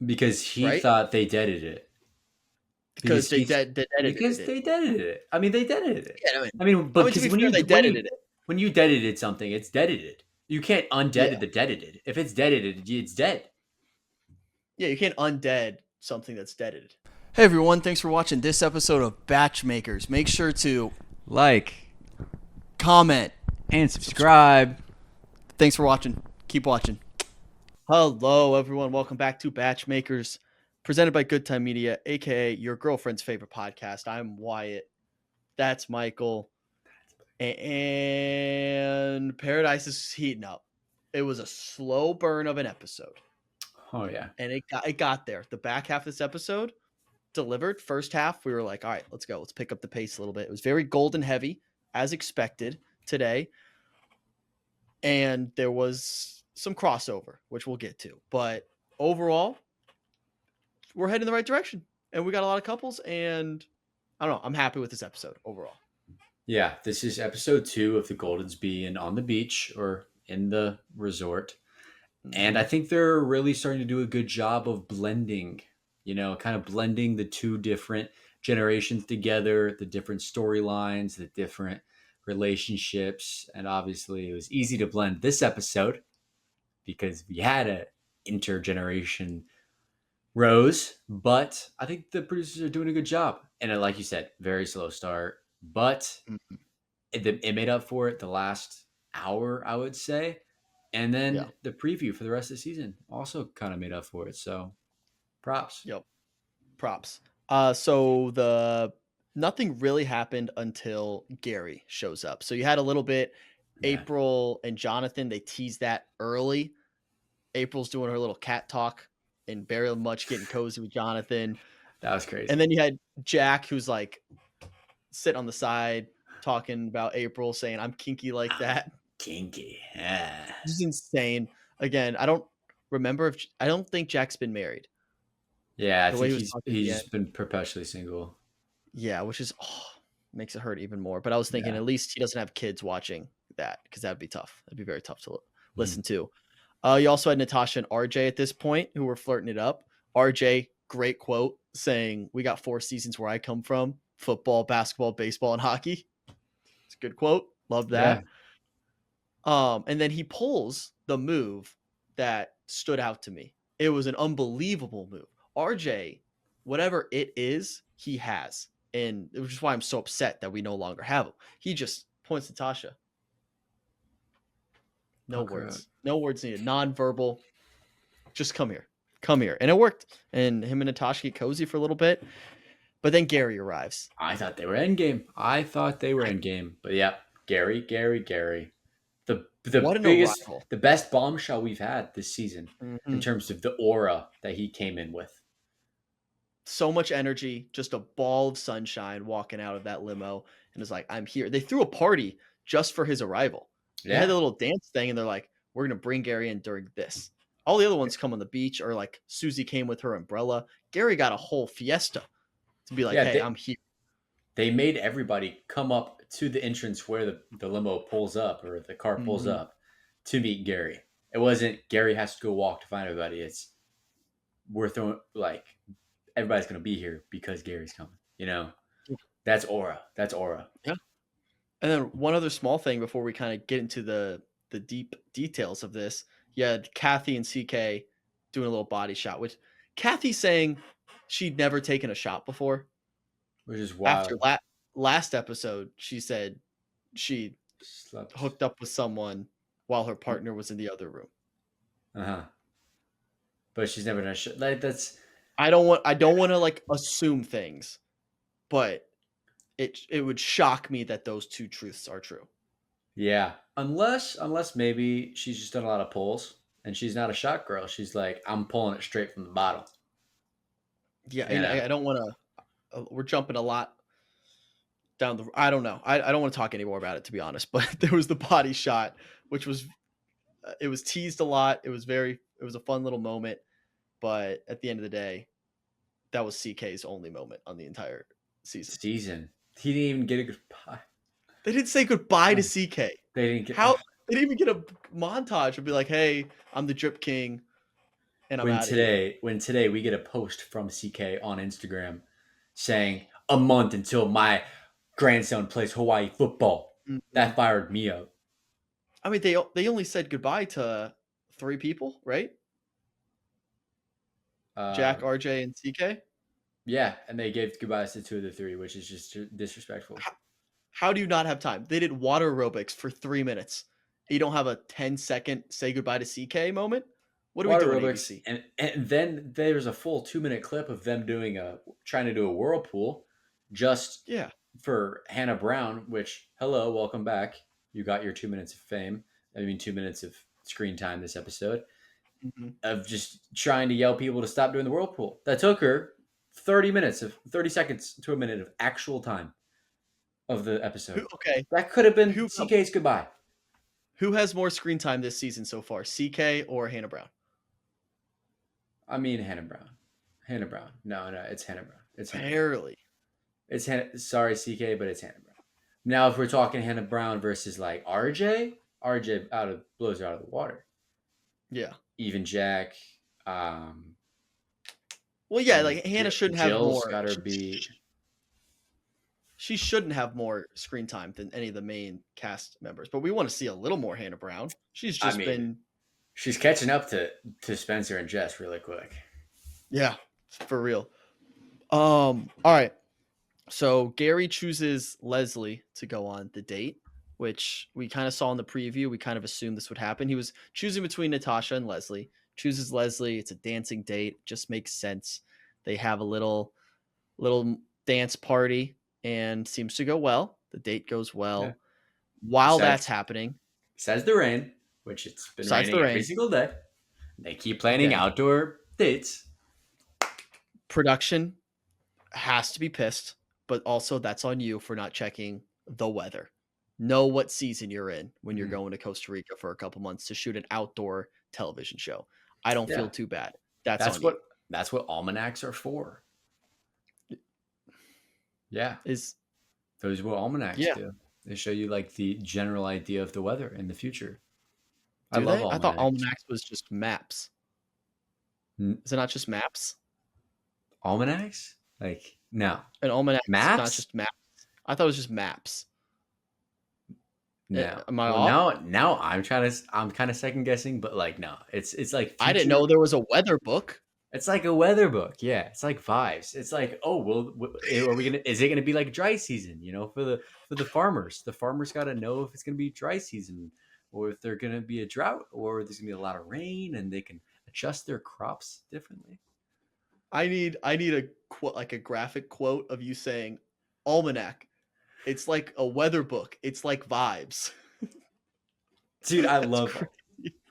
because he right? thought they deaded it. Because Because he's they edited because it. they deaded it. I mean, they deaded it. Yeah, I mean, I but mean, to because be fair, they edited it. when you deaded something, it's deaded. You can't Yeah. undead the deaded. If it's deaded, it's dead. Yeah, you can't undead something that's deaded. Hey everyone, thanks for watching this episode of Batch Makers. Make sure to Like comment. and subscribe. Thanks for watching. Keep watching. Hello everyone, welcome back to Batch Makers, presented by Good Time Media, aka your girlfriend's favorite podcast. I'm Wyatt. That's Michael. And Paradise is heating up. It was a slow burn of an episode. Oh yeah, And it got there. The back half of this episode delivered. First half, we were like, all right, let's go. Let's pick up the pace a little bit. It was very golden heavy, as expected today. And there was some crossover, which we'll get to. But overall, we're heading in the right direction. And we got a lot of couples. And I don't know. I'm happy with this episode overall. yeah. This is episode 2 of the Goldens being on the beach or in the resort, and I think they're really starting to do a good job of blending. Kind of blending the two different generations together, the different storylines, the different relationships, and obviously it was easy to blend this episode because we had a intergeneration rose, but I think the producers are doing a good job. And like you said, very slow start, but Mhm. it made up for it the last hour, I would say. And Yeah. then the preview for the rest of the season also kind of made up for it. So props. Yep. Props. So the nothing really happened until Gary shows up. So you had a little bit. Yeah, April and Jonathan, they teased that early. April's doing her little cat talk and very much getting cozy with Jonathan. that was And crazy. then you had Jack, who's like sitting on the side talking about April, saying, I'm kinky like I'm that. kinky. Yeah. This is insane. Again, I don't think Jack's been married. Yeah, I The way think he was he's talking at the he's end. been perpetually single. Yeah, which is makes it hurt even more. But I was thinking Yeah. at least he doesn't have kids watching that because that'd be tough. That'd be very tough to Mhm. listen to. You also had Natasha and RJ at this point who were flirting it up. RJ, great quote saying, "We got 4 seasons where I come from: football, basketball, baseball, and hockey." It's a good quote. Love Yeah. that. And then he pulls the move that stood out to me. It was an unbelievable move. RJ, whatever it is, he has. And which is why I'm so upset that we no longer have him. He just points to Tasha. No Poke her out. words. No words needed. Non-verbal. Just come here. Come here. And it worked. And him and Natasha get cozy for a little bit. But then Gary arrives. I thought they were endgame. I thought they were endgame. But yeah, Gary. The What an biggest, arrival. the best bombshell we've had this season in Mhm. terms of the aura that he came in with. So much energy, just a ball of sunshine walking out of that limo and is like, I'm here. They threw a party just for his arrival. They had a Yeah. little dance thing and they're like, we're going to bring Gary in during this. All the other ones come on the beach or like Susie came with her umbrella. Gary got a whole fiesta to be like, Yeah, hey, I'm here. they made everybody come up to the entrance where the limo pulls up or the car pulls Mhm. up to meet Gary. It wasn't Gary has to go walk to find everybody. It's we're throwing like everybody's gonna be here because Gary's coming. That's aura. That's aura. Yeah. And then one other small thing before we kind of get into the deep details of this. You had Kathy and CK doing a little body shot, which Kathy saying she'd never taken a shot before. Which is After wild. last episode, she said she Slept. hooked up with someone while her partner was in the other room. Uh-huh. But she's never done shit. Like that's I don't want to like assume things, but it would shock me that those two truths are true. yeah. Unless maybe she's just done a lot of pulls and she's not a shot girl. She's like, I'm pulling it straight from the bottle. Yeah, You and know? I don't want to. We're jumping a lot down the. I don't know. I don't want to talk anymore about it to be honest. But there was the body shot, which was it was teased a lot. It was a fun little moment, but at the end of the day, that was CK's only moment on the entire season. Season. He didn't even get a goodbye. They didn't say goodbye to Oh, CK. they didn't get How they didn't even get a montage and be like, "Hey, I'm the Drip King. and I'm when out of here. today we get a post from CK on Instagram saying a month until my grandson plays Hawaii football. Mhm. That fired me up. I mean, they only said goodbye to 3 people, right? Uh, Jack, RJ, and CK. yeah, and they gave goodbyes to two of the three, which is just disrespectful. How do you not have time? They did water aerobics for 3 minutes. You don't have a 10-second say goodbye to CK moment? What are we Water doing, aerobics, ABC? and then there's a full 2 minute clip of them trying to do a whirlpool, just Yeah. for Hannah Brown. Which, hello, welcome back. You got your 2 minutes of fame. I mean, 2 minutes of screen time this episode Mhm. of just trying to yell people to stop doing the whirlpool. That took her 30 seconds to a minute of actual time of the episode. Okay. That could have been Who CK's goodbye. who has more screen time this season so far, CK or Hannah Brown? I mean, Hannah Brown. Hannah Brown. No, it's Hannah Brown. It's Hannah Brown. Barely. It's Hannah. Sorry, CK, but it's Hannah Brown. Now, if we're talking Hannah Brown versus like RJ blows her out of the water. Yeah. Even Jack, um, Well, yeah, like Hannah shouldn't have Jill's more. got her beat. She shouldn't have more screen time than any of the main cast members, but we want to see a little more Hannah Brown. She's I just mean, been, she's catching up to Spencer and Jess really quick. yeah, for real. All right. So Gary chooses Leslie to go on the date, which we kind of saw in the preview. We kind of assumed this would happen. He was choosing between Natasha and Leslie. Chooses Leslie. It's a dancing date. Just makes sense. They have a little dance party and seems to go well. The date goes well. Yeah. While that's Besides, happening, besides the rain, which it's been besides the raining every rain, single day, they keep planning again, outdoor dates. production has to be pissed, but also that's on you for not checking the weather. Know what season you're in when you're Mhm. going to Costa Rica for a couple months to shoot an outdoor television show. I don't Yeah. feel too bad. That's That's on what you. that's what almanacs are for. Yeah, Is those are what almanacs yeah. do. They show you like the general idea of the weather in the future. I Do love they? I thought almanacs. almanacs was just maps. N- Is it not just maps? Almanacs? Like no An almanac is not maps? just maps. I thought it was just maps. No. Am I Well, off? now I'm kind of second guessing, but like no, it's like I didn't future. know there was a weather book. It's like a weather book. Yeah, it's like vibes. It's like, oh, well, are we gonna? Is it gonna be like dry season? You know, for the farmers. The farmers got to know if it's gonna be dry season, or if they're gonna be a drought, or there's gonna be a lot of rain, and they can adjust their crops differently. I need a quote, like a graphic quote of you saying almanac. It's like a weather book. It's like vibes. Dude, I That's love. crazy.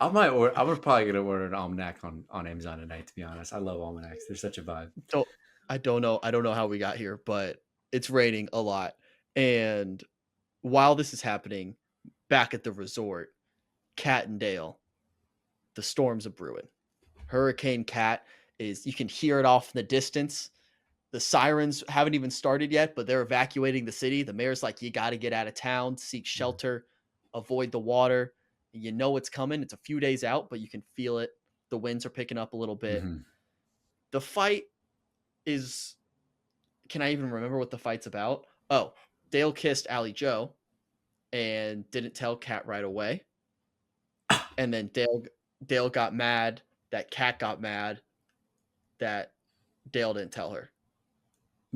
I'm probably gonna order an almanac on Amazon tonight. To be honest, I love almanacs. They're such a vibe. So I don't know. I don't know how we got here, but it's raining a lot. And while this is happening, back at the resort, Kat and Dale, the storms are brewing. Hurricane Kat you can hear it off in the distance. The sirens haven't even started yet, but they're evacuating the city. The mayor's like, you got to get out of town, seek shelter, avoid the water. You know it's coming. It's a few days out, but you can feel it. The winds are picking up a little bit. Mm-hmm. The fight is, can I even remember what the fight's about? Oh, Dale kissed Allie Joe and didn't tell Kat right away. And then Dale got mad that Kat got mad that Dale didn't tell her.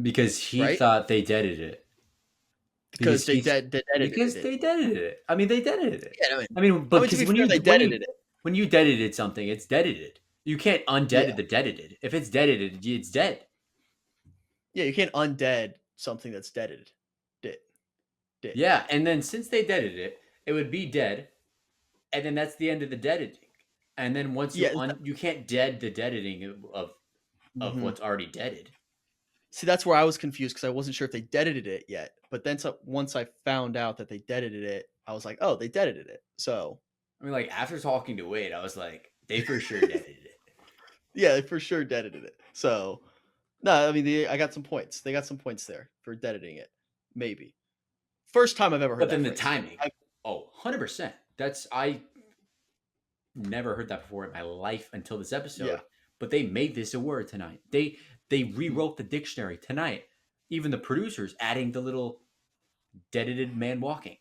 Because he right? thought they deaded it. Because they deaded it. I mean, they deaded it. Yeah, I mean, but because when they deaded it. When you deaded something, it's deaded. You can't undead the deaded. If it's deaded, it's dead. Yeah, you can't undead something that's deaded. Yeah, and then since they deaded it, it would be dead, and then that's the end of the deaditing. And then once you can't dead the deaditing of what's already deaded. See, that's where I was confused because I wasn't sure if they deaded it yet. But then once I found out that they deaded it, I was like, oh, they deaded it. So I mean, like after talking to Wade, I was like, they for sure deaded it. Yeah, they for sure deaded it. So no, I mean, I got some points. They got some points there for deaditing it. Maybe. First time I've ever heard but that. But then phrase. the timing. 100%. I never heard that before in my life until this episode. Yeah. but they made this a word tonight. They rewrote the dictionary tonight. Even the producers adding the little deaded man walking.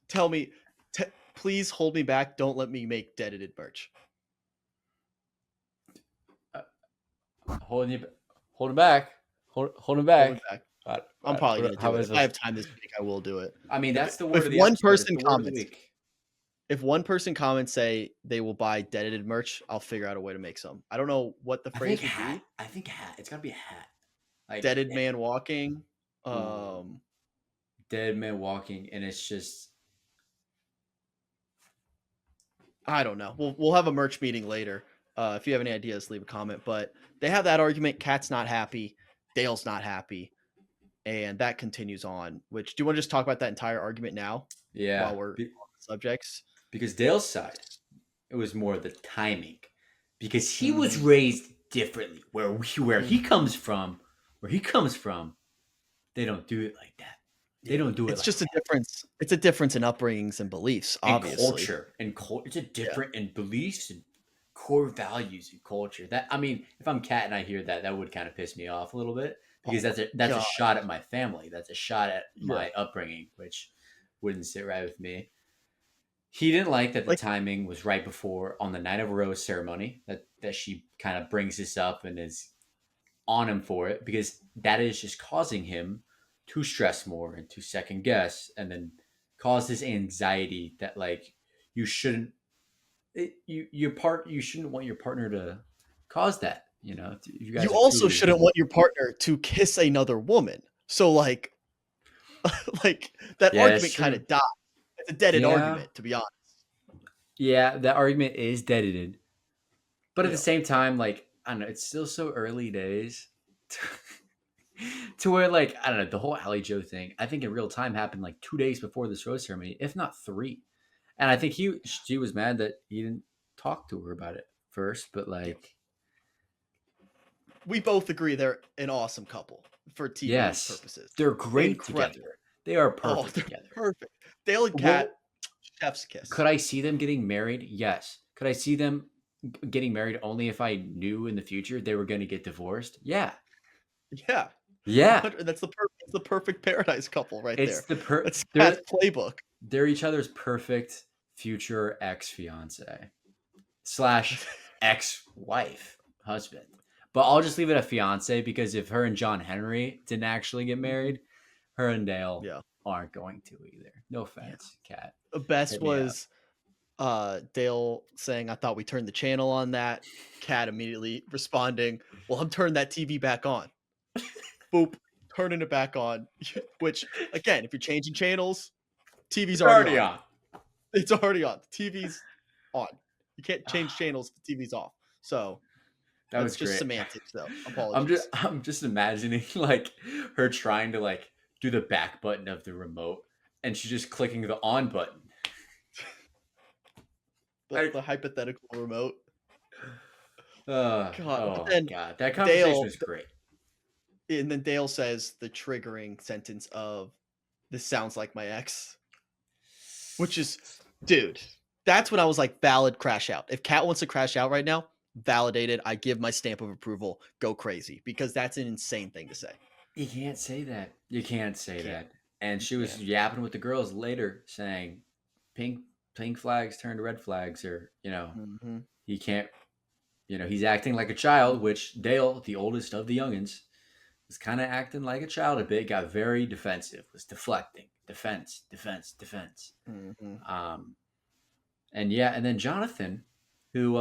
Tell me, please hold me back. Don't let me make deaded merch. Holding you, holding back, holding Hold me back. back. I'm probably gonna do it. If I have time this week, I will do it. I mean, that's the If word of the one episode. It's person the word of the comments, week. if one person comments say they will buy deaded merch, I'll figure out a way to make some. I don't know what the I phrase think would hat. be. I think hat. It's gotta be a hat. Like Deaded man walking. dead man walking, and it's just I don't know. We'll have a merch meeting later. If you have any ideas, leave a comment. But they have that argument. Kat's not happy. Dale's not happy. And that continues on. Which do you want to just talk about that entire argument now yeah. while we're on the subjects? Because Dale's side, it was more the timing, because he was Mhm. raised differently. Where he comes from, they don't do it like that. They don't do it. It's like just that. a difference. It's a difference in upbringings and beliefs, obviously. And culture. It's a different in beliefs and core values and culture. That, I mean, if I'm Kat and I hear that, that would kind of piss me off a little bit, because that's a God. shot at my family. That's a shot at Yeah. my upbringing, which wouldn't sit right with me. He didn't like that the timing was right before, on the night of a rose ceremony, that she kind of brings this up and is on him for it, because that is just causing him to stress more and to second guess, and then cause this anxiety that, like, you shouldn't you shouldn't want your partner to cause that. You know, if you guys You are also truly, shouldn't want your partner to kiss another woman. So like that Yeah, that's argument kind true. of died. It's a deaded Yeah. argument, to be honest. Yeah, that argument is deaded. But at Yeah. the same time, like, I don't know, it's still so early days to where, like, I don't know, the whole Ally Joe thing, I think in real time happened like 2 days before this rose ceremony, if not 3. And I think she was mad that he didn't talk to her about it first, but like, We both agree they're an awesome couple for TV yes, purposes. they're great Incredible. together. They are Oh, perfect they're together. perfect. Dale and Kat, chef's kiss. Could I see them getting married? Yes. Could I see them getting married only if I knew in the future they were going to get divorced? Yeah. Yeah. Yeah. That's the perfect paradise couple right It's there. the That's they're Kat's playbook. they're each other's perfect future ex-fiance / ex-wife, husband. But I'll just leave it a fiance, because if her and John Henry didn't actually get married, her and Dale aren't going to either. No offense, Kat. The best Hit me up. was Dale saying, "I thought we turned the channel on that." Kat immediately responding, "Well, I'm turning that TV back on." Boop, turning it back on. Which, again, if you're changing channels, TV's already on. It's already on. The TV's on. You can't change channels. The TV's off. So That was that's just great. semantics, though. Apologies. I'm just imagining, like, her trying to, like, do the back button of the remote, and she's just clicking the on button. The hypothetical remote. God. God. Oh, God. That conversation was great. And then Dale says the triggering sentence of, "This sounds like my ex," which is, dude, that's when I was like, valid crash out. If Kat wants to crash out right now, validated. I give my stamp of approval. Go crazy, because that's an insane thing to say. You can't say that. You can't say that. And she was yapping with the girls later, saying, "Pink flags turn to red flags," or, you know, he can't, you know, he's acting like a child, which Dale, the oldest of the youngins, was kind of acting like a child a bit, got very defensive, was deflecting, defense. And yeah, and then Jonathan, who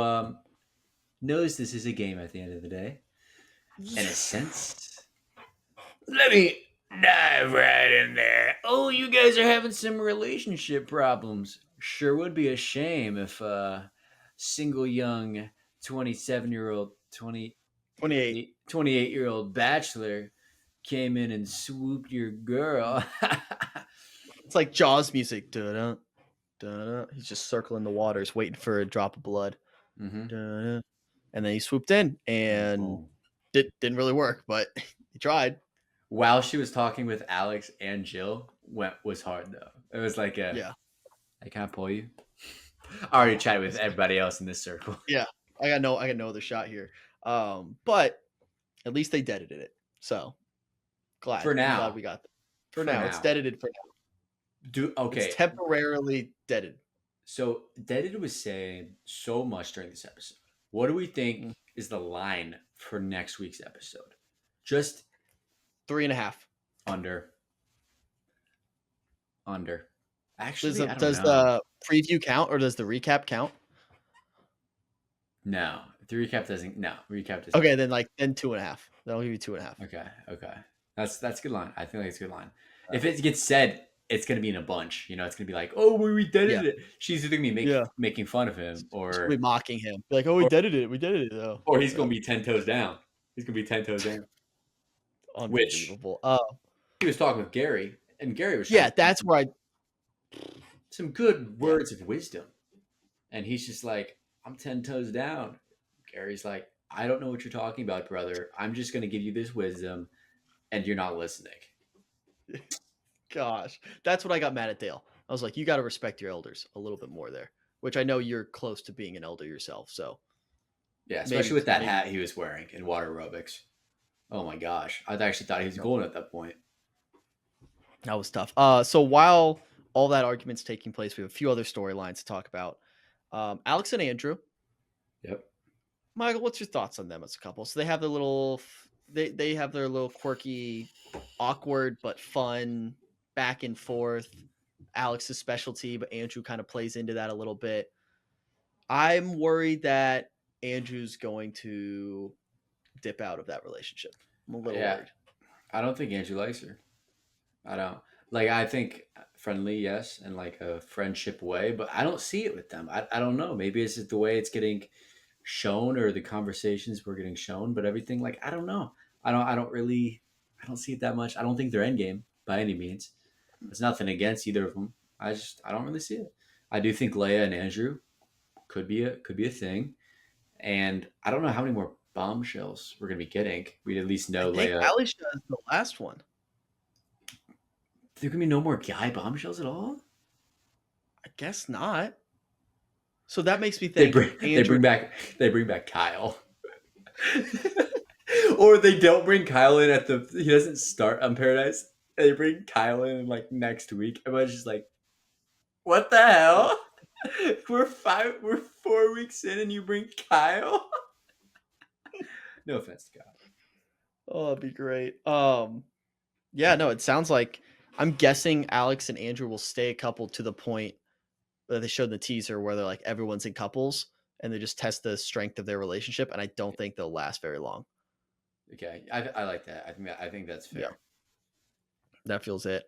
knows this is a game at the end of the day, in a sense. Let me dive right in there. Oh, you guys are having some relationship problems. Sure would be a shame if single young 27-year-old 28-year-old bachelor came in and swooped your girl. It's like Jaws music. Da-da, da-da. He's just circling the waters, waiting for a drop of blood. Da-da. And then he swooped in, and didn't really work, but he tried. While she was talking with Alex and Jill, was hard though. It was like I can't pull you. I already chatted with everybody else in this circle. Yeah. I got no other shot here. But at least they deaded it. So For I'm now. glad we got that. For For now, it's now. deaded for now. It's Okay. temporarily deaded. So Deaded was saying so much during this episode. What do we think Mm. is the line for next week's episode? Just 3.5. under. Under. Does Actually, I don't does know. the preview count or does the recap count? No. The recap doesn't. No. Recap doesn't. Okay, then 2.5. That'll give you 2.5. Okay. Okay. That's a good line. I think that's a good line. All If right. it gets said, it's gonna be in a bunch. It's gonna be like, oh, we Yeah, deaded it. She's either gonna be yeah. making fun of him, Just be or mocking him. Be like, oh, we or, deaded it. We deaded it though. or he's Yeah. gonna be 10 toes down. He's gonna be 10 toes down. Which Unbelievable. he was talking with Gary, and Gary was Yeah, trying that's where I. some good Yeah, words of wisdom. And he's just like, I'm 10 toes down. Gary's like, I don't know what you're talking about, brother. I'm just going to give you this wisdom, and you're not listening. gosh, that's what I got mad at Dale. I was like, you got to respect your elders a little bit more there, which I know you're close to being an elder yourself. So Yeah, especially maybe, with that maybe hat he was wearing in water aerobics. Oh my gosh. I actually thought he was no, golden at that point. that was tough. So while all that argument's taking place, we have a few other storylines to talk about. Alex and Andrew. Yep. Michael, what's your thoughts on them as a couple? So they have their little, they have their little quirky, awkward but fun back and forth. Alex's specialty, but Andrew kind of plays into that a little bit. I'm worried that Andrew's going to dip out of that relationship. I'm a little Yeah. worried. I don't think Andrew likes her. I don't. Like, I think friendly, yes, in like a friendship way, but I don't see it with them. I don't know. Maybe it's just the way it's getting shown, or the conversations were getting shown, but everything, like, I don't know. I don't see it that much. I don't think they're endgame by any means. There's nothing against either of them. I don't really see it. I do think Leia and Andrew could be a thing, and I don't know how many more bombshells we're gonna be getting. We at least I know think Leia. Alicia is the last one. There can be no more guy bombshells at all. I guess not. So that makes me They think bring they Andrew. bring back Kyle. Or they don't bring Kyle in he doesn't start on Paradise. They bring Kyle in like next week. Everybody's just like, what the hell? We're 4 weeks in and you bring Kyle? No offense to Kyle. Oh, it'd be great. Yeah, no, it sounds like I'm guessing Alex and Andrew will stay a couple to the point that they showed in the teaser where they're like everyone's in couples and they just test the strength of their relationship, and I don't think they'll last very long. Okay, I like that. I think that's fair. Yeah. That feels it.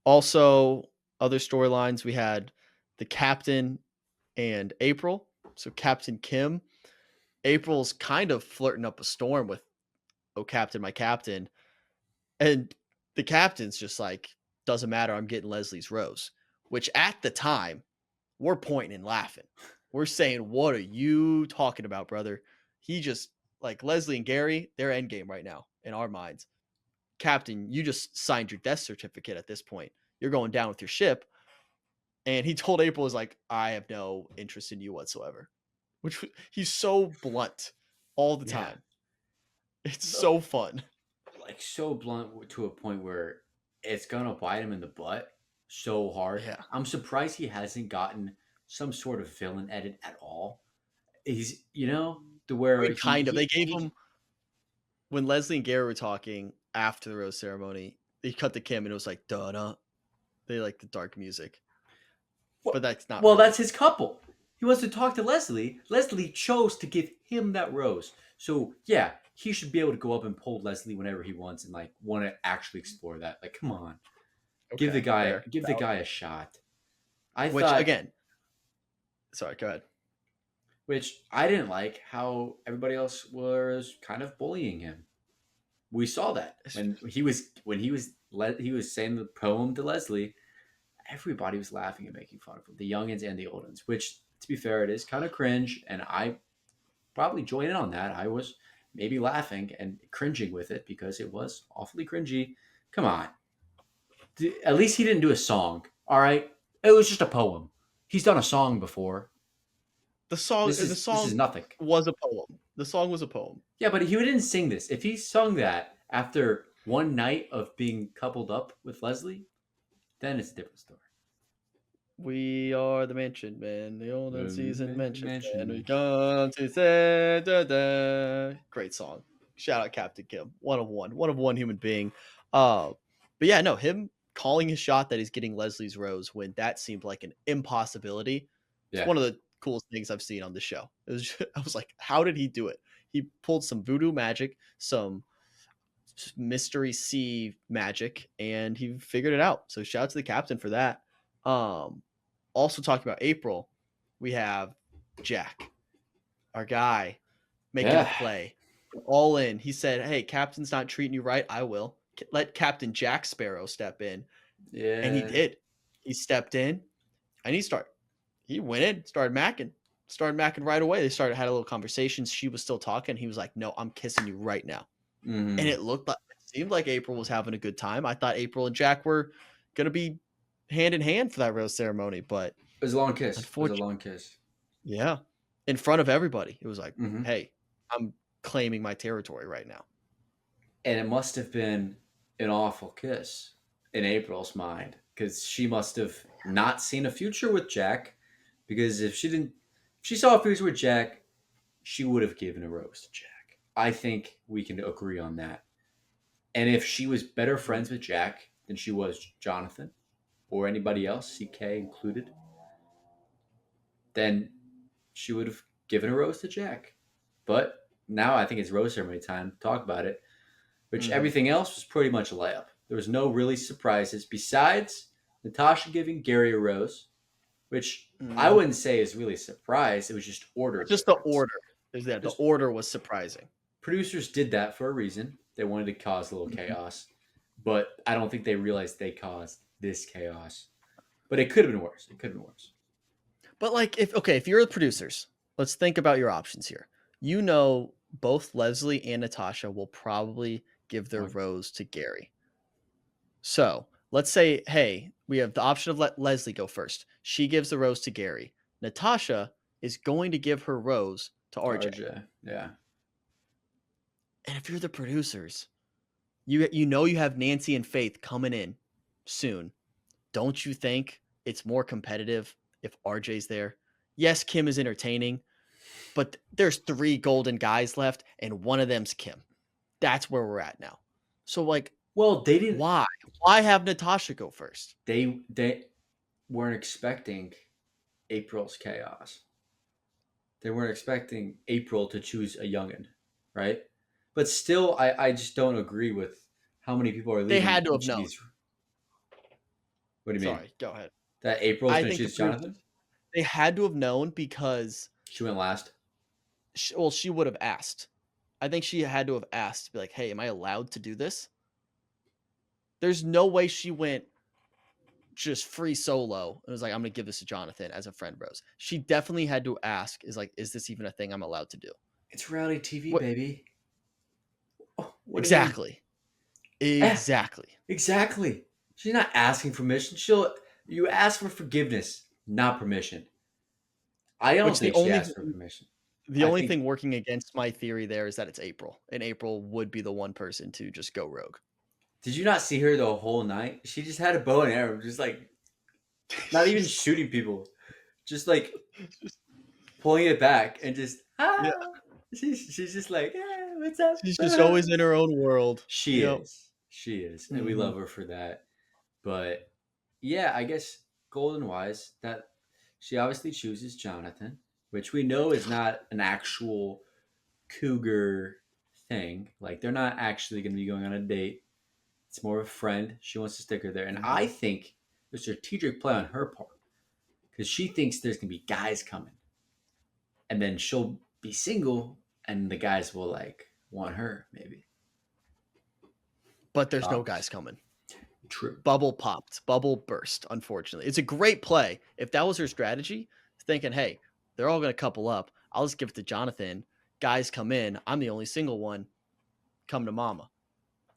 Also, other storylines, we had the captain and April. So Captain Kim, April's kind of flirting up a storm with "Oh Captain, my captain," and the captain's just like, "Doesn't matter, I'm getting Leslie's rose." Which at the time, we're pointing and laughing. We're saying, "What are you talking about, brother?" He just like Leslie and Gary, they're endgame right now in our minds. Captain, you just signed your death certificate at this point. You're going down with your ship. And he told April, is like, I have no interest in you whatsoever. Which he's so blunt all the Yeah. time. It's so fun. Like, so blunt to a point where it's gonna bite him in the butt so hard. Yeah. I'm surprised he hasn't gotten some sort of villain edit at all. He's, to where I mean, kind of. They gave he- him, when Leslie and Gary were talking after the rose ceremony, they cut to Kim and it was like, da-da. They like the dark music. But that's not Well, really. that's his couple. He wants to talk to Leslie. Leslie chose to give him that rose. So yeah, he should be able to go up and pull Leslie whenever he wants and like want to actually explore that. Like, come on, give the guy a shot. Which again, sorry, go ahead. Which I didn't like how everybody else was kind of bullying him. We saw that when he was saying the poem to Leslie. Everybody was laughing and making fun of him, the youngins and the old ones, which, to be fair, it is kind of cringe, and I probably joined in on that. I was maybe laughing and cringing with it because it was awfully cringy. Come on. At least he didn't do a song, all right? It was just a poem. He's done a song before. This is nothing. was a poem. The song was a poem. Yeah, but he didn't sing this. If he sung that after one night of being coupled up with Leslie, then it's a different story. We are the Mansion Men, the old unseasoned Mansion Men. We Men. come to say da, da. Great song. Shout out Captain Kim. One of one human being. But yeah, no, him calling his shot that he's getting Leslie's rose when that seemed like an impossibility. It's Yeah. one of the coolest things I've seen on the show. I was like, how did he do it? He pulled some voodoo magic, some mystery sea magic, and he figured it out. So shout out to the captain for that. Also talking about April, we have Jack, our guy, making a play, all in. He said, "Hey, captain's not treating you right. I will let Captain Jack Sparrow step in." Yeah. And he did. He stepped in, and he went in, started macking right away. They had a little conversation. She was still talking. He was like, "No, I'm kissing you right now." Mhm. And it seemed like April was having a good time. I thought April and Jack were gonna be hand in hand for that rose ceremony, but It was a long kiss. unfortunately, yeah, in front of everybody, it was like, Mhm. "Hey, I'm claiming my territory right now." And it must have been an awful kiss in April's mind because she must have not seen a future with Jack. Because if she saw a future with Jack, she would have given a rose to Jack. I think we can agree on that. And if she was better friends with Jack than she was Jonathan or anybody else, CK included, then she would have given a rose to Jack. But now I think it's rose ceremony time to talk about it, which everything else was pretty much a layup. There was no really surprises besides Natasha giving Gary a rose, which I wouldn't say is really a surprise. It was just order. Just the order. The order was surprising. Producers did that for a reason. They wanted to cause a little chaos, but I don't think they realized they caused this chaos. But it could have been worse. But like, if you're the producers, let's think about your options here. You know, both Leslie and Natasha will probably give their rose to Gary. So let's say, hey, we have the option of let Leslie go first. She gives the rose to Gary. Natasha is going to give her rose to RJ. Yeah. And if you're the producers, you know you have Nancy and Faith coming in soon. Don't you think it's more competitive if RJ's there? Yes, Kim is entertaining, but there's 3 golden guys left, and one of them's Kim. That's where we're at now. So like, well, they didn't. Why? Why have Natasha go first? They weren't expecting April's chaos. They weren't expecting April to choose a youngin, right? But still, I just don't agree with how many people are leaving. They had to have known. What do you mean? Sorry, go ahead. That April's going to choose Jonathan? They had to have known because she went last. She would have asked. I think she had to have asked to be like, "Hey, am I allowed to do this?" There's no way she went just free solo and was like, "I'm going to give this to Jonathan as a friend rose." She definitely had to ask, is this even a thing I'm allowed to do? It's reality TV, baby. Oh, exactly. Exactly. She's not asking permission. You ask for forgiveness, not permission. I don't think she asked for permission. The only thing working against my theory there is that it's April, and April would be the one person to just go rogue. Did you not see her the whole night? She just had a bow and arrow, just like not even shooting people, just like pulling it back and just yeah. She's just like, what's up? She's just always in her own world. She is, and we love her for that. But yeah, I guess golden wise, that she obviously chooses Jonathan, which we know is not an actual cougar thing. Like they're not actually going to be going on a date. It's more of a friend. She wants to stick her there. And I think there's a strategic play on her part because she thinks there's going to be guys coming. And then she'll be single and the guys will like want her maybe. But there's no guys coming. True. Bubble popped. Bubble burst, unfortunately. It's a great play. If that was her strategy, thinking, hey, they're all going to couple up. I'll just give it to Jonathan. Guys come in. I'm the only single one. Come to mama.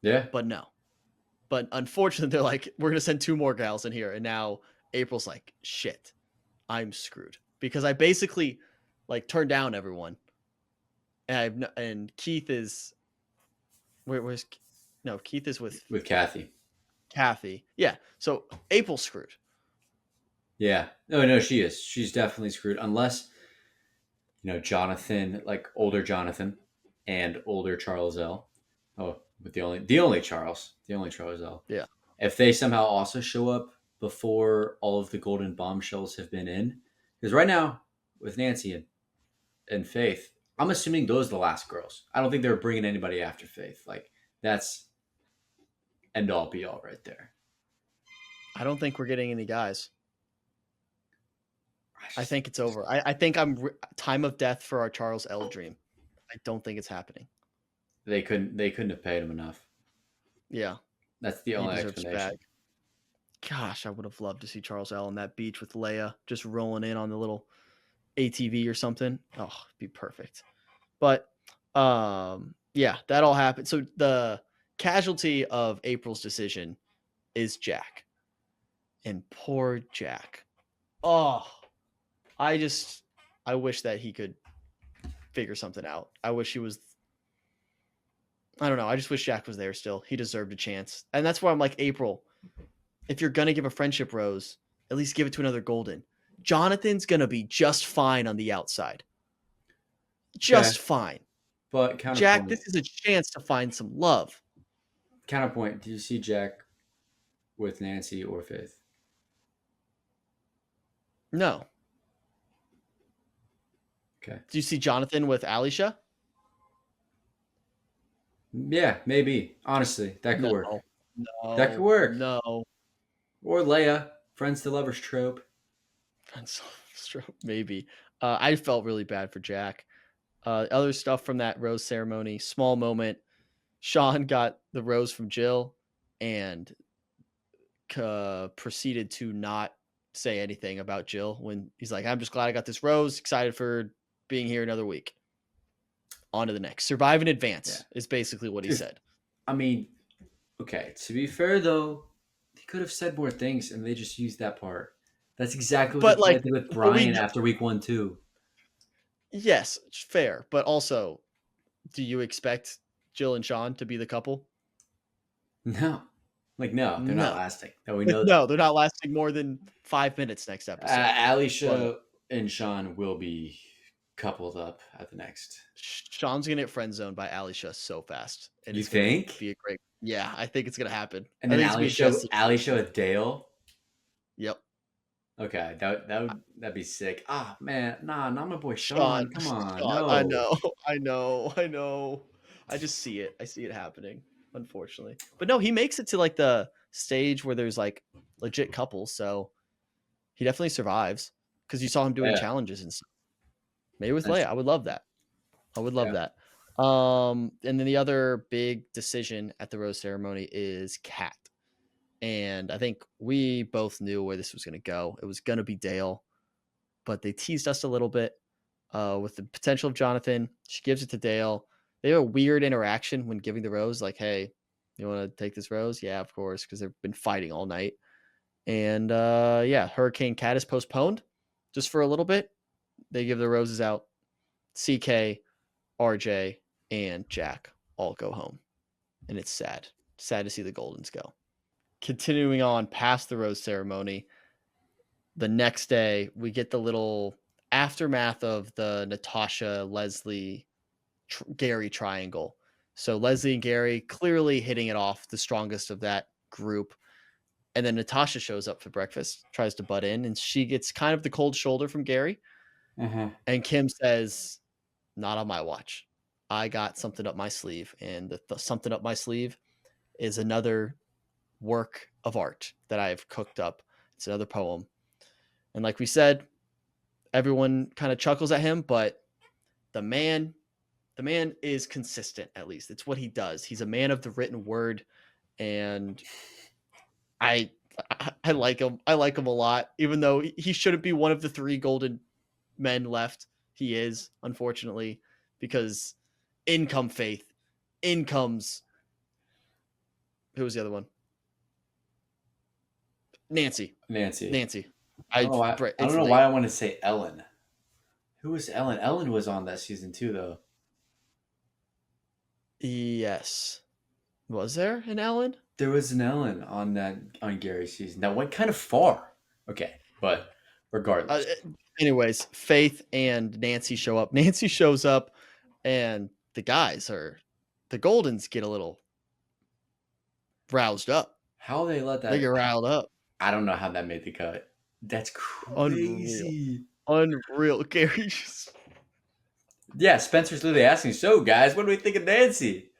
Yeah. But no. But unfortunately, they're like, we're going to send 2 more gals in here. And now April's like, shit, I'm screwed. Because I basically like turn down everyone. And Keith is where's no Keith is with with Kathy. Kathy. Yeah. So April's screwed. Yeah. No, she is. She's definitely screwed unless Jonathan, like older Jonathan, and older Charles L. Oh, with the only Charles L. Yeah. If they somehow also show up before all of the golden bombshells have been in, because right now with Nancy and Faith, I'm assuming those are the last girls. I don't think they're bringing anybody after Faith. Like that's end all be all right there. I don't think we're getting any guys. I Just- think it's over. I think time of death for our Charles L dream. I don't think it's happening. They couldn't have paid him enough. Yeah. That's the He only deserves explanation. bag. Gosh, I would have loved to see Charles L on that beach with Leia just rolling in on the little ATV or something. Oh, it'd be perfect. But yeah, that all happened. So the casualty of April's decision is Jack. And poor Jack. Oh, I wish that he could figure something out. I wish he was I don't know. I just wish Jack was there still. He deserved a chance. And that's why I'm like, April, if you're going to give a friendship rose, at least give it to another golden. Jonathan's going to be just fine on the outside. Just Okay. fine. But Jack, this is a chance to find some love. counterpoint. Do you see Jack with Nancy or Faith? No. Okay. Do you see Jonathan with Alicia? Yeah, maybe. Honestly, that could work. That could No. work. No. Or Leia, friends to lovers trope. Maybe. I felt really bad for Jack. Other stuff from that rose ceremony, small moment. Sean got the rose from Jill and proceeded to not say anything about Jill when he's like, I'm just glad I got this rose. Excited for being here another week. On to the next. Survive in advance is basically what he said. I mean, okay, to be fair though, he could have said more things and they just used that part. That's exactly what But they tried like, to do with but we Brian know, after week 1 too. yes, fair. But also, do you expect Jill and Sean to be the couple? No. Like, no, they're not No. lasting. No, we know that. No, they're not lasting more than 5 minutes next episode. Alicia and Sean will be coupled up at the next. Sean's gonna get friend zoned by Alicia so fast. And You it's gonna think? be a great. Yeah, I think it's gonna happen. And I then think it's gonna be Alicia with Dale. Yep. Okay, that'd be sick. Ah, man, nah, not my boy Sean, Sean. Come on, Sean, no. I know. I just see it. I see it happening, unfortunately. But no, he makes it to like the stage where there's like legit couples, so he definitely survives because you saw him doing Yeah. challenges and stuff. Maybe with That's Leia. I would love that. I would love Yeah. that. And then the other big decision at the rose ceremony is Kat. And I think we both knew where this was going to go. It was going to be Dale, but they teased us a little bit with the potential of Jonathan. She gives it to Dale. They have a weird interaction when giving the rose, like, hey, you want to take this rose? Yeah, of course, because they've been fighting all night. And yeah, Hurricane Cat is postponed just for a little bit. They give the roses out. CK, RJ, and Jack all go home. And it's sad. Sad to see the Goldens go. Continuing on past the rose ceremony, the next day we get the little aftermath of the Natasha, Leslie, Gary triangle. So Leslie and Gary clearly hitting it off, the strongest of that group. And then Natasha shows up for breakfast, tries to butt in, and she gets kind of the cold shoulder from Gary. Uh-huh. And Kim says, not on my watch. I got something up my sleeve. And the something up my sleeve is another work of art that I've cooked up. It's another poem. And like we said, everyone kind of chuckles at him, but the man is consistent, at least. It's what he does. He's a man of the written word. And I like him. I like him a lot, even though he shouldn't be one of the 3 golden men left. He is, unfortunately, because in come Faith, in comes, who was the other one? Nancy. Nancy. Nancy. I don't know why I want to say Ellen. Who was Ellen? Ellen was on that season too, though. Yes. Was there an Ellen? There was an Ellen on Gary's season that went kind of far. Okay, but Uh, regardless, anyways, Faith and Nancy show up. Nancy shows up, and the Goldens get a little roused up. how they let They get that? riled up. I don't know how that made the cut. That's Unreal. crazy. Unreal. Gary just. Yeah, Spencer's literally asking, "So, guys, what do we think of Nancy?"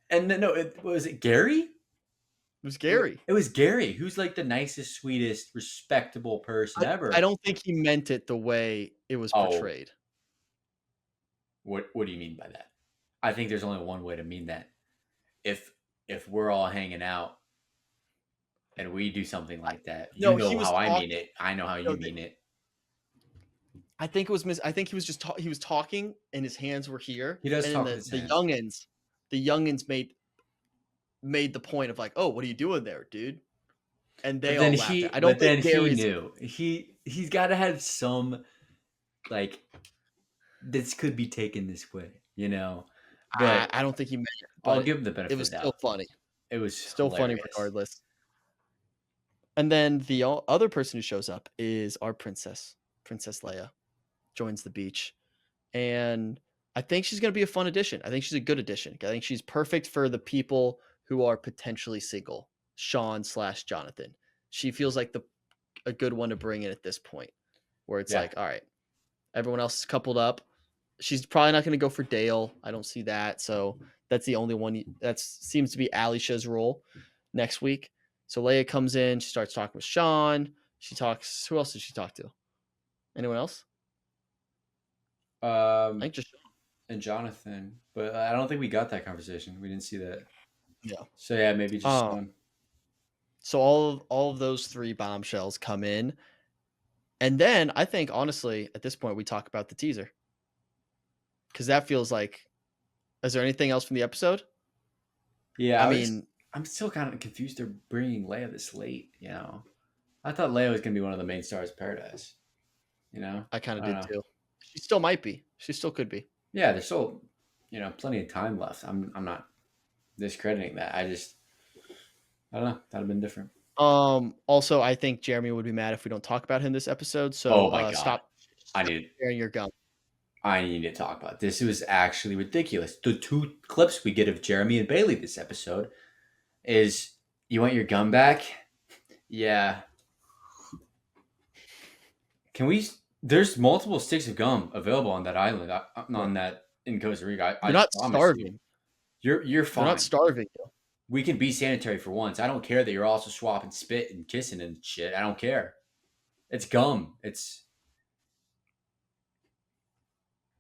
And then, no, was it Gary? It was Gary. It was Gary, who's like the nicest, sweetest, respectable person ever. I don't think he meant it the way it was Oh, portrayed. what do you mean by that? I think there's only one way to mean that. If we're all hanging out and we do something like that, you No, he know was how I talking. mean it. I know how you No, mean it. I think it was I think he was just he was talking and his hands were here. He does and talk then with his the hands. youngins made the point of like, "Oh, what are you doing there, dude?" And they But all then laughed at. I but don't then think he Gary's. knew. He's got to have some like this could be taken this way, you know. But I don't think he meant it, I'll but give him the benefit it of was the still doubt. funny. It was Still funny hilarious. regardless. And then the other person who shows up is our Princess Leia, joins the beach, and I think she's going to be a fun addition. I think she's a good addition. I think she's perfect for the people who are potentially single, Sean/Jonathan. She feels like a good one to bring in at this point, where it's Yeah. like, all right, everyone else is coupled up. She's probably not going to go for Dale. I don't see that. So that's the only one that seems to be Alicia's role next week. So Leia comes in. She starts talking with Sean. She talks. Who else did she talk to? Anyone else? I think just Sean. And Jonathan, but I don't think we got that conversation. We didn't see that. Yeah. So yeah, maybe just Sean. So all of those three bombshells come in, and then I think honestly at this point we talk about the teaser because that feels like. Is there anything else from the episode? Yeah, I mean, I'm still kind of confused. They're bringing Leia this late. You know, I thought Leia was gonna be one of the main stars of Paradise. You know, I kind of I don't did know. too. She still might be. She still could be. Yeah, there's still plenty of time left. I'm not discrediting that. I don't know. That'd have been different. Also, I think Jeremy would be mad if we don't talk about him this episode. So Oh my god, stop I need sharing your gum. I need to talk about this. It was actually ridiculous. The two clips we get of Jeremy and Bailey this episode is you want your gun back? Yeah. Can we? There's multiple sticks of gum available on that island. On that in Costa Rica. They're I not promise you. starving. You're They're fine. not starving. We can be sanitary for once. I don't care that you're also swapping spit and kissing and shit. I don't care. It's gum.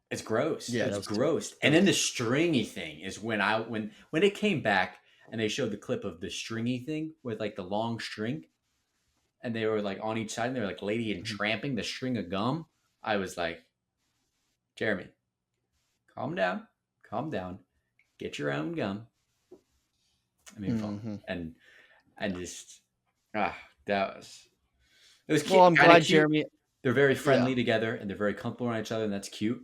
It's gross. Yeah, It's that was gross. And then the stringy thing is when it came back and they showed the clip of the stringy thing with like the long string, and they were like on each side and they were like lady and tramping the string of gum. I was like, Jeremy, calm down, get your own gum. I mean, and just that was it was Well, I'm kind of glad cute. Jeremy. They're very friendly Yeah. together and they're very comfortable around each other, and that's cute.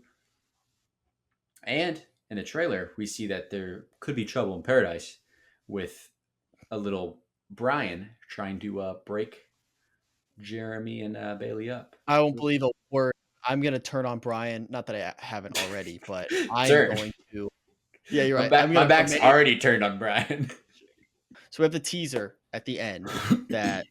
And in the trailer, we see that there could be trouble in paradise with a little Brian trying to break Jeremy and Bailey up. I won't believe a word. I'm gonna turn on Brian. Not that I haven't already, but I'm Sure. going to. Yeah, you're right. My back's already turned on Brian. So we have the teaser at the end that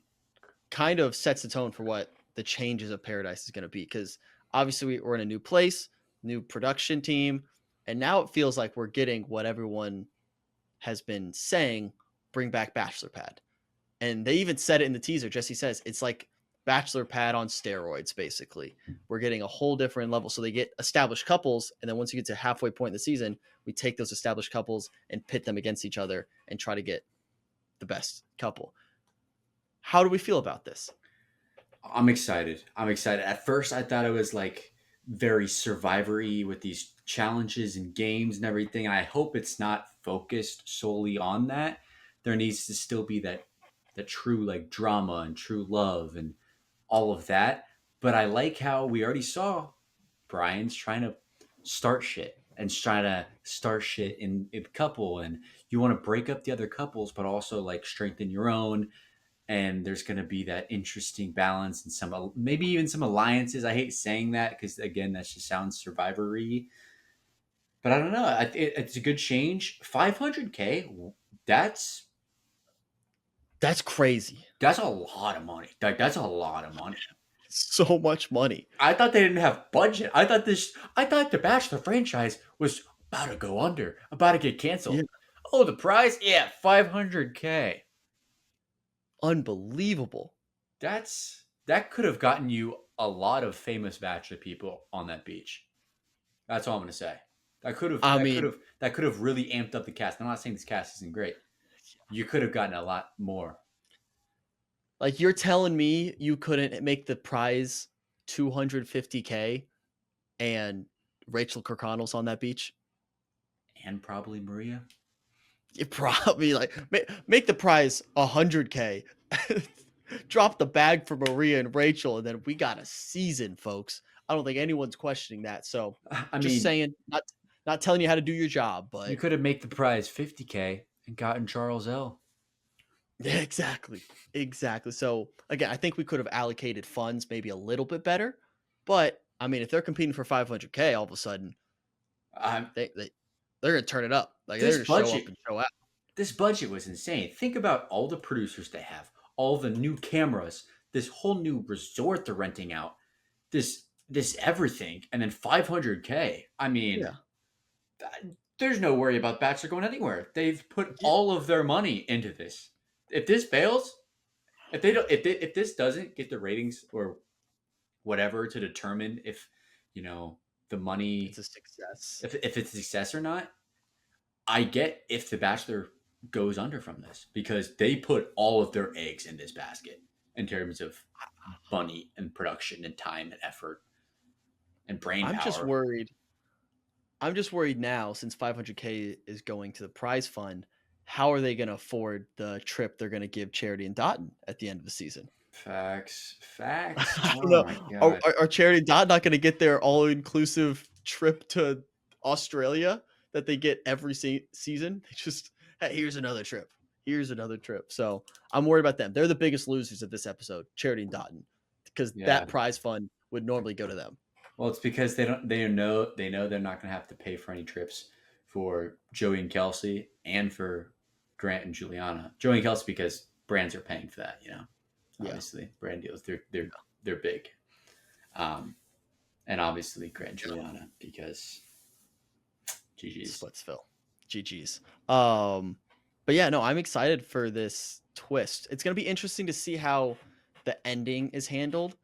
kind of sets the tone for what the changes of Paradise is going to be. Because obviously we're in a new place, new production team, and now it feels like we're getting what everyone has been saying: bring back Bachelor Pad. And they even said it in the teaser. Jesse says it's like Bachelor Pad on steroids. Basically, we're getting a whole different level. So they get established couples, and then once you get to halfway point in the season, we take those established couples and pit them against each other and try to get the best couple. How do we feel about this? I'm excited. At first, I thought it was like very survivory with these challenges and games and everything. I hope it's not focused solely on that. There needs to still be that true like drama and true love and all of that. But I like how we already saw Brian's trying to start shit and trying to start shit in couple, and you want to break up the other couples, but also like strengthen your own. And there's going to be that interesting balance and some maybe even some alliances. I hate saying that because again, that just sounds survivory. But I don't know. It's a good change. 500K. That's That's crazy. that's a lot of money. Like that's a lot of money. So much money. I thought they didn't have budget. I thought the Bachelor franchise was about to go under, about to get Yeah. canceled. Oh, the prize? Yeah, 500K. Unbelievable. That could have gotten you a lot of famous Bachelor people on that beach. That's all I'm gonna say. I mean, That could have really amped up the cast. I'm not saying this cast isn't great. You could have gotten a lot more. like you're telling me you couldn't make the prize 250K and Rachel Kirkconnell's on that beach? And probably Maria. You probably like make the prize 100K. Drop the bag for Maria and Rachel, and then we got a season, folks. I don't think anyone's questioning that. So I just mean, saying, not telling you how to do your job, you but could have made the prize 50K and gotten Charles L. yeah, exactly. Exactly. So again, I think we could have allocated funds maybe a little bit better. But I mean, if they're competing for 500K, all of a sudden Um, they're gonna turn it up. Like they're this gonna show up budget, and show out. this budget was insane. Think about all the producers they have, all the new cameras, this whole new resort they're renting out, this everything, and then 500K. I mean, Yeah. there's no worry about Bachelor going anywhere. They've put Yeah. all of their money into this. If this fails, if this doesn't get the ratings or whatever to determine if you know the It's money a success. if it's a success or not, I get if the Bachelor goes under from this because they put all of their eggs in this basket in terms of money and production and time and effort and brain I'm just power. worried. I'm just worried now since 500K is going to the prize fund. How are they going to afford the trip they're going to give Charity and Dotton at the end of the season? Facts. I don't Oh know. my Are, god. are, are Charity and Dotton not going to get their all-inclusive trip to Australia that they get every season? They just, hey, here's another trip. Here's another trip. So I'm worried about them. They're the biggest losers of this episode, Charity and Dotton, because Yeah. that prize fund would normally go to them. Well, it's because they know they're not going to have to pay for any trips for Joey and Kelsey and for Grant and Juliana. Joey and Kelsey because brands are paying for that, Yeah. Obviously, brand deals they're big. And obviously Grant and Juliana because GG's. Splitsville. GG's. But yeah, no, I'm excited for this twist. It's gonna be interesting to see how the ending is handled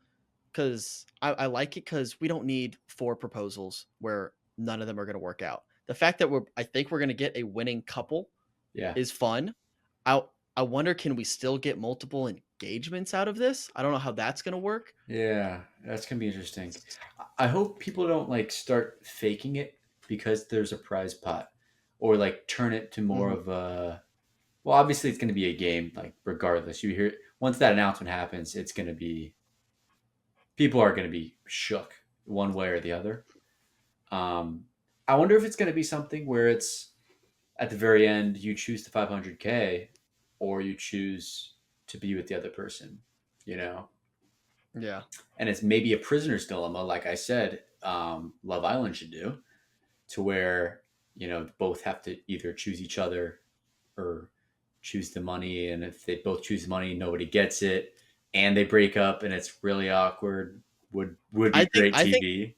because I like it because we don't need 4 proposals where none of them are gonna work out. The fact that I think we're gonna get a winning couple Yeah. is fun. I I wonder, can we still get multiple engagements out of this? I don't know how that's gonna work. Yeah, that's gonna be interesting. I hope people don't like start faking it because there's a prize pot, or like turn it to more Mhm. of a. Well, obviously it's gonna be a game. Like regardless, you hear once that announcement happens, it's gonna be people are gonna be shook one way or the other. Um, I wonder if it's gonna be something where it's at the very end you choose the 500K, or you choose to be with the other person. You know. Yeah. And it's maybe a prisoner's dilemma, like I said, Love Island should do, to where both have to either choose each other or choose the money, and if they both choose the money, nobody gets it, and they break up, and it's really awkward. Would be great I think TV.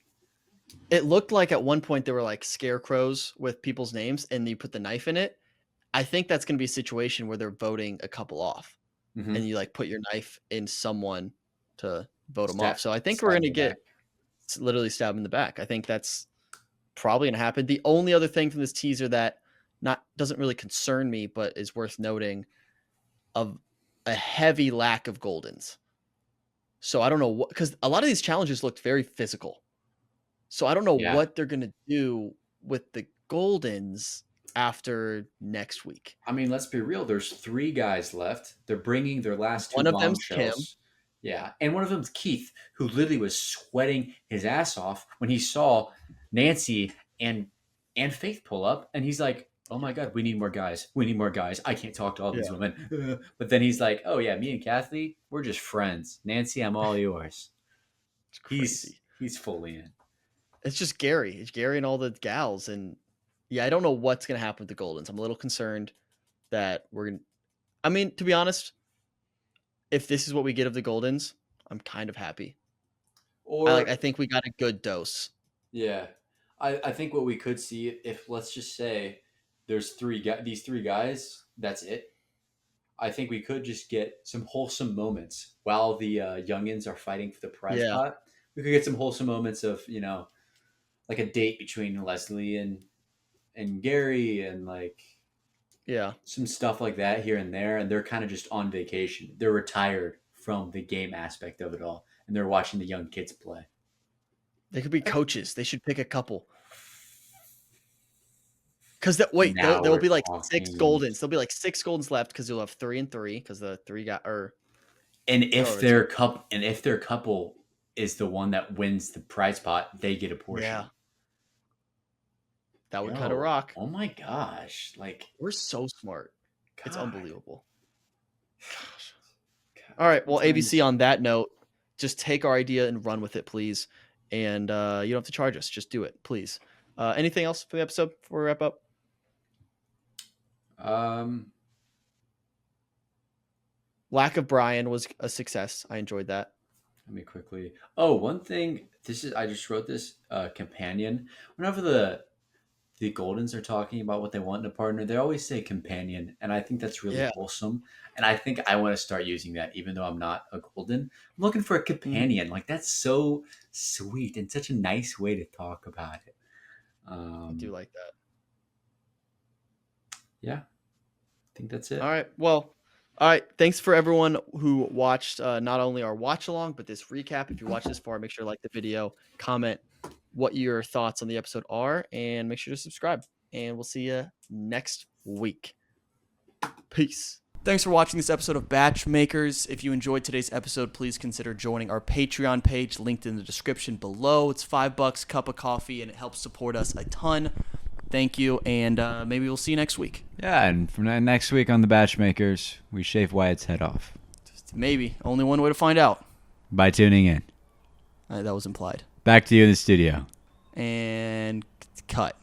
it looked like at one point there were like scarecrows with people's names and you put the knife in it. I think that's going to be a situation where they're voting a couple off Mm-hmm. and you like put your knife in someone to vote them Stab, off. So I think we're stab going in to the back. get literally stabbed in the back. I think that's probably going to happen. The only other thing from this teaser that not doesn't really concern me, but is worth noting, of a heavy lack of Goldens. So I don't know what, because a lot of these challenges looked very physical. So I don't know Yeah, what they're going to do with the Goldens after next week. I mean, let's be real. There's 3 guys left. They're bringing their last two One of them's Kim. bombshells. Yeah, and one of them's Keith, who literally was sweating his ass off when he saw Nancy and Faith pull up, and he's like, "Oh my god, we need more guys. We need more guys. I can't talk to all these Yeah. women." But then he's like, "Oh yeah, me and Kathy, we're just friends. Nancy, I'm all yours." It's He's crazy. he's fully in. It's just Gary. It's Gary and all the gals. And yeah, I don't know what's going to happen with the Goldens. I'm a little concerned that we're going to. I mean, to be honest, if this is what we get of the Goldens, I'm kind of happy. Or I think we got a good dose. yeah, I think what we could see if let's just say there's these three guys. That's it. I think we could just get some wholesome moments while the youngins are fighting for the prize Yeah. pot. We could get some wholesome moments of like a date between Leslie and Gary and like Yeah. some stuff like that here and there. And they're kind of just on vacation. They're retired from the game aspect of it all, and they're watching the young kids play. They could be coaches. They should pick a couple. Because wait, Now there'll we're be like six talking. Goldens. There'll be like six Goldens left because you'll have 3-3 because the three got or And however it's gonna. if their couple is the one that wins the prize pot, they get a portion. Yeah, that would cut a Yo, rock. oh my gosh! Like, We're so smart. It's God, unbelievable. Gosh. God. All right. Well, That's ABC. On that note, just take our idea and run with it, please. And you don't have to charge us. Just do it, please. Anything else for the episode before we wrap up? Um, Lack of Brian was a success. I enjoyed that. let me quickly. Oh, one thing. This is I just wrote this. Companion. Whenever the Goldens are talking about what they want in a partner, they always say companion, and I think that's really Yeah. wholesome. And I think I want to start using that, even though I'm not a Golden. I'm looking for a Mhm. companion. Like that's so sweet and such a nice way to talk about it. I do like that. Yeah, I think that's it. All right. Well, all right. Thanks for everyone who watched not only our watch along, but this recap. If you watch this far, make sure to like the video, comment what your thoughts on the episode are, and make sure to subscribe. And we'll see you next week. Peace. Thanks for watching this episode of Batch Makers. If you enjoyed today's episode, please consider joining our Patreon page linked in the description below. It's $5, cup of coffee, and it helps support us a ton. Thank you, and maybe we'll see you next week. Yeah, and from next week on the Batchmakers, we shave Wyatt's head off. Maybe. Only one way to find out. By tuning in. That was implied. Back to you in the studio. And cut.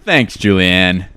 Thanks, Julianne.